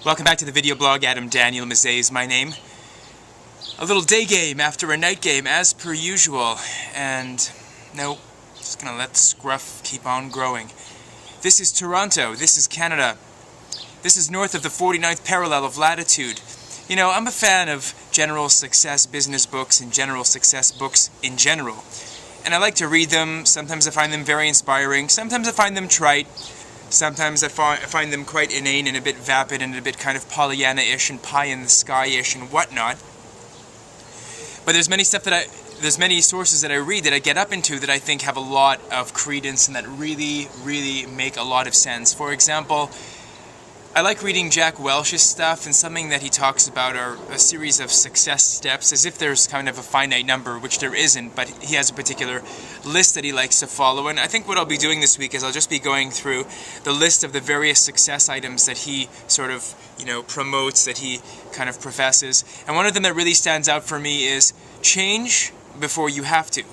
Welcome back to the video blog. Adam Daniel Mezei is my name. A little day game after a night game as per usual. And no, just gonna let the scruff keep on growing. This is Toronto. This is Canada. This is north of the 49th parallel of latitude. You know, I'm a fan of general success business books and general success books in general. And I like to read them. Sometimes I find them very inspiring. Sometimes I find them trite. Sometimes I find them quite inane and a bit vapid and a bit kind of Pollyanna-ish and pie-in-the-sky-ish and whatnot. But there's many sources that I read that I get up into that I think have a lot of credence and that really, really make a lot of sense. For example, I like reading Jack Welch's stuff, and something that he talks about are a series of success steps, as if there's kind of a finite number, which there isn't, but he has a particular list that he likes to follow. And I think what I'll be doing this week is I'll just be going through the list of the various success items that he sort of, promotes, that he kind of professes. And one of them that really stands out for me is change before you have to.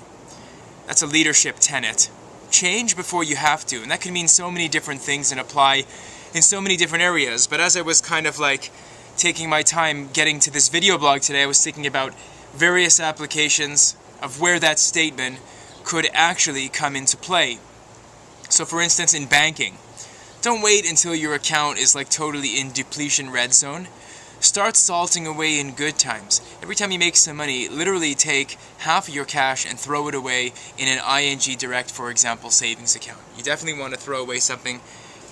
That's a leadership tenet. Change before you have to. And that can mean so many different things and apply in so many different areas. But as I was kind of like taking my time getting to this video blog today, I was thinking about various applications of where that statement could actually come into play. So for instance, in banking, don't wait until your account is like totally in depletion red zone. Start salting away in good times. Every time you make some money, literally take half of your cash and throw it away in an ING Direct, for example, savings account. You definitely want to throw away something.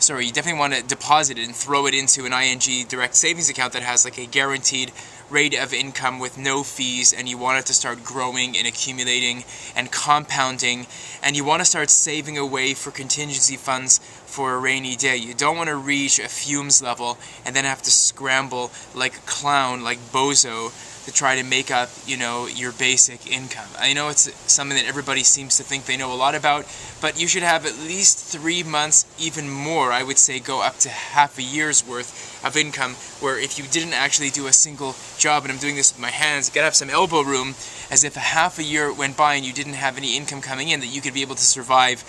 You definitely want to deposit it and throw it into an ING Direct savings account that has like a guaranteed rate of income with no fees, and you want it to start growing and accumulating and compounding, and you want to start saving away for contingency funds for a rainy day. You don't want to reach a fumes level and then have to scramble like a clown, like Bozo, to try to make up, your basic income. I know it's something that everybody seems to think they know a lot about, but you should have at least 3 months, even more, I would say go up to half a year's worth of income, where if you didn't actually do a single job, and I'm doing this with my hands, you gotta have some elbow room, as if a half a year went by and you didn't have any income coming in, that you could be able to survive,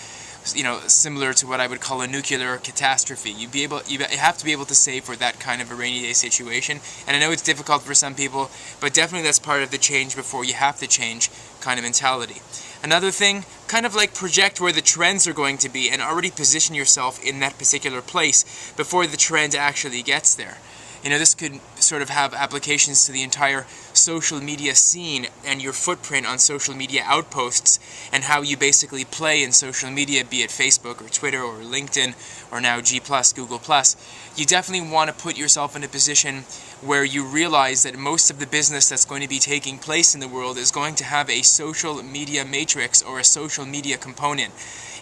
similar to what I would call a nuclear catastrophe. You have to be able to save for that kind of a rainy day situation. And I know it's difficult for some people, but definitely that's part of the change before you have to change kind of mentality. Another thing, kind of like project where the trends are going to be and already position yourself in that particular place before the trend actually gets there. This could sort of have applications to the entire social media scene and your footprint on social media outposts and how you basically play in social media, be it Facebook or Twitter or LinkedIn or now G+, Google+. You definitely want to put yourself in a position where you realize that most of the business that's going to be taking place in the world is going to have a social media matrix or a social media component.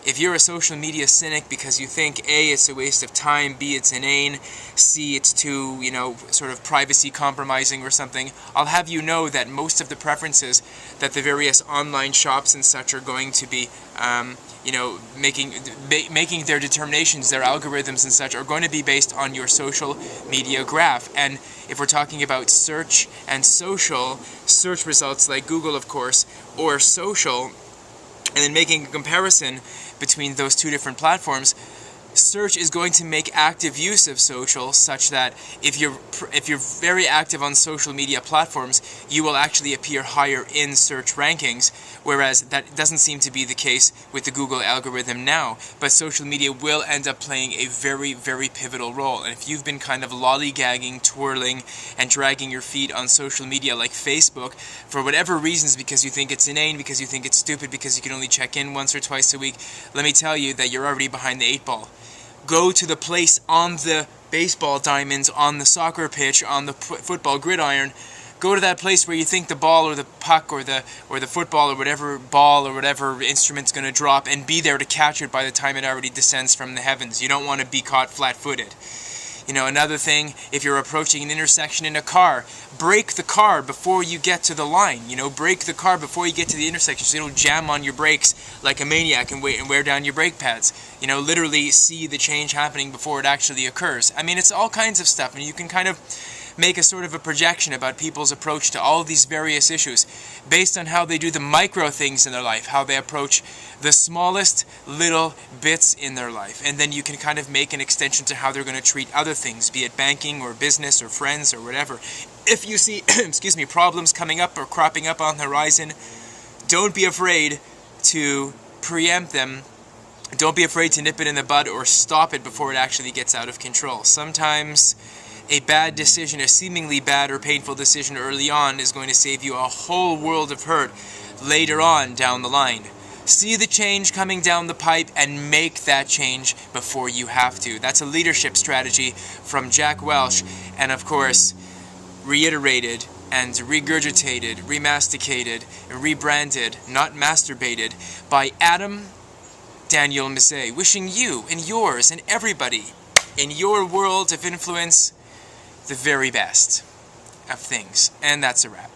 If you're a social media cynic because you think A, it's a waste of time, B, it's inane, C, it's too, sort of privacy compromising or something, I'll have you know that most of the preferences that the various online shops and such are going to be, making their determinations, their algorithms and such, are going to be based on your social media graph. And if we're talking about search and social, search results like Google, of course, or social, and then making a comparison between those two different platforms, search is going to make active use of social, such that if you're very active on social media platforms, you will actually appear higher in search rankings, whereas that doesn't seem to be the case with the Google algorithm now. But social media will end up playing a very, very pivotal role. And if you've been kind of lollygagging, twirling, and dragging your feet on social media like Facebook, for whatever reasons, because you think it's inane, because you think it's stupid, because you can only check in once or twice a week, let me tell you that you're already behind the 8 ball. Go to the place on the baseball diamonds, on the soccer pitch, on the football gridiron. Go to that place where you think the ball or the puck or the football or whatever ball or whatever instrument's going to drop, and be there to catch it by the time it already descends from the heavens. You don't want to be caught flat-footed. Another thing, if you're approaching an intersection in a car, brake the car before you get to the line. Brake the car before you get to the intersection so you don't jam on your brakes like a maniac and wear down your brake pads. Literally see the change happening before it actually occurs. I mean, it's all kinds of stuff, and you can kind of make a sort of a projection about people's approach to all these various issues based on how they do the micro things in their life, how they approach the smallest little bits in their life. And then you can kind of make an extension to how they're going to treat other things, be it banking or business or friends or whatever. If you see, excuse me, problems coming up or cropping up on the horizon, don't be afraid to preempt them. Don't be afraid to nip it in the bud or stop it before it actually gets out of control. Sometimes a bad decision, a seemingly bad or painful decision early on is going to save you a whole world of hurt later on down the line. See the change coming down the pipe and make that change before you have to. That's a leadership strategy from Jack Welch, and of course, reiterated and regurgitated, remasticated, rebranded, not masturbated, by Daniel Mezei, wishing you and yours and everybody in your world of influence the very best of things. And that's a wrap.